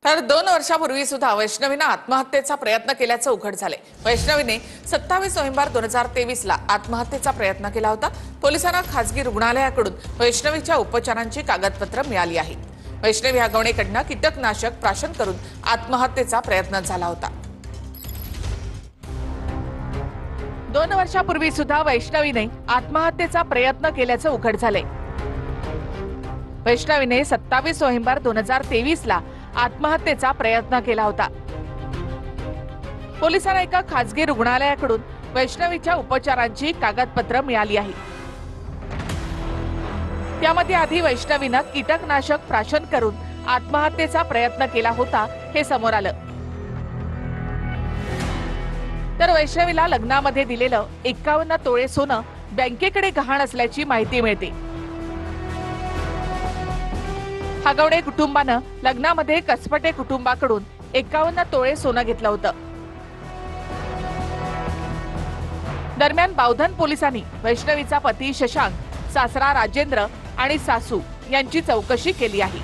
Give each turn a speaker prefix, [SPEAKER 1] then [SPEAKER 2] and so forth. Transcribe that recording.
[SPEAKER 1] तर 2 वर्षापूर्वी सुद्धा वैष्णवीने आत्महत्येचा प्रयत्न केल्याचं उघड झाले। वैष्णवीने 27 नोव्हेंबर 2023 ला आत्महत्येचा प्रयत्न केला होता। पोलिसांना खासगी रुग्णालयाकडून वैष्णवीच्या उपचारांची कागदपत्र मिळाली आहेत। वैष्णवी हगवणेकडून कीटकनाशक प्राशन करून आत्महत्येचा प्रयत्न झाला होता। 2 वर्षापूर्वी सुद्धा वैष्णवीने आत्महत्येचा प्रयत्न केल्याचं उघड झाले। वैष्णवीने 27 नोव्हेंबर 2023 ला आत्महत्येचा प्रयत्न केला होता। पोलिसांना एका खासगी रुग्णालयाकडून वैष्णवीच्या उपचारांची कागदपत्र मिळाली आहेत। त्यामध्ये आधी वैष्णवीने कीटकनाशक प्राशन करून आत्महत्येचा प्रयत्न केला होता हे समोर आलं। तर वैष्णवीला लग्नामध्ये दिलेलं 51 तोळे सोनं बँकेकडे गहाण असल्याची माहिती मिळते। हगवणे कुटुंबानं लग्नामध्ये कसपटे कुटुंबाकडून 51 तोळे सोनं घेतलं होतं। दरम्यान बावधन पोलिसांनी वैष्णवीचा पती शशांक, सासरा राजेंद्र आणि सासू यांची चौकशी केली आहे।